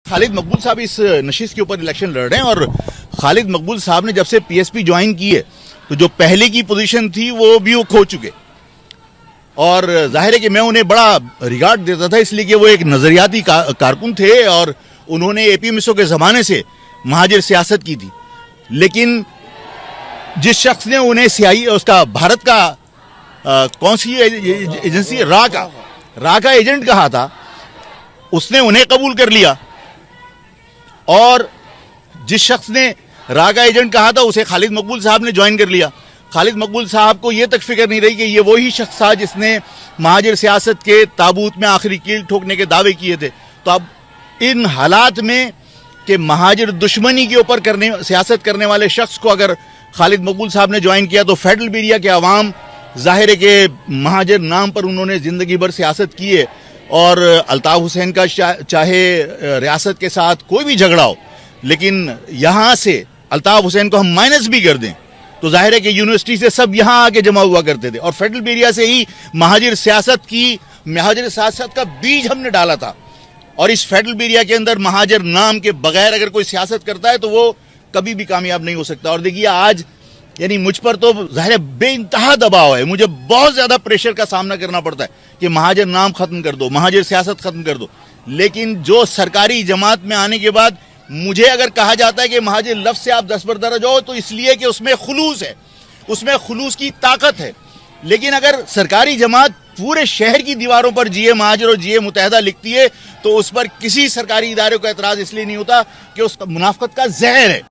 خالد مقبول صاحب اس نشست کے اوپر الیکشن لڑ رہے ہیں اور خالد مقبول صاحب نے جب سے پی ایس پی جوائن کی ہے تو جو پہلے کی پوزیشن تھی وہ بھی وہ کھو چکے اور ظاہر ہے کہ میں انہیں بڑا ریگارڈ دیتا تھا اس لیے کہ وہ ایک نظریاتی کارکن تھے اور انہوں نے اے پی ایم ایس او کے زمانے سے مہاجر سیاست کی تھی. لیکن جس شخص نے انہیں سیائی اس کا بھارت کا کون سی ایجنسی را کا ایجنٹ کہا تھا اس نے انہیں قبول کر لیا اور جس شخص نے را کا ایجنٹ کہا تھا اسے خالد مقبول صاحب نے جوائن کر لیا. خالد مقبول صاحب کو یہ تک فکر نہیں رہی کہ یہ وہی شخص تھا جس نے مہاجر سیاست کے تابوت میں آخری کیل ٹھوکنے کے دعوے کیے تھے. تو اب ان حالات میں کہ مہاجر دشمنی کے اوپر سیاست کرنے والے شخص کو اگر خالد مقبول صاحب نے جوائن کیا تو فیڈرل بیریا کے عوام ظاہر ہے کہ مہاجر نام پر انہوں نے زندگی بھر سیاست کی ہے اور الطاف حسین کا چاہے ریاست کے ساتھ کوئی بھی جھگڑا ہو لیکن یہاں سے الطاف حسین کو ہم مائنس بھی کر دیں تو ظاہر ہے کہ یونیورسٹی سے سب یہاں آ کے جمع ہوا کرتے تھے اور فیڈرل بیریا سے ہی مہاجر سیاست کا بیج ہم نے ڈالا تھا. اور اس فیڈرل بیریا کے اندر مہاجر نام کے بغیر اگر کوئی سیاست کرتا ہے تو وہ کبھی بھی کامیاب نہیں ہو سکتا. اور دیکھیے آج یعنی مجھ پر تو ظاہر بے انتہا دباؤ ہے, مجھے بہت زیادہ پریشر کا سامنا کرنا پڑتا ہے کہ مہاجر نام ختم کر دو, مہاجر سیاست ختم کر دو. لیکن جو سرکاری جماعت میں آنے کے بعد مجھے اگر کہا جاتا ہے کہ مہاجر لفظ سے آپ دستبردار ہو تو اس لیے کہ اس میں خلوص ہے, اس میں خلوص کی طاقت ہے. لیکن اگر سرکاری جماعت پورے شہر کی دیواروں پر جیے مہاجر اور جیے متحدہ لکھتی ہے تو اس پر کسی سرکاری ادارے کو اعتراض اس لیے نہیں ہوتا کہ اس منافقت کا زہر ہے.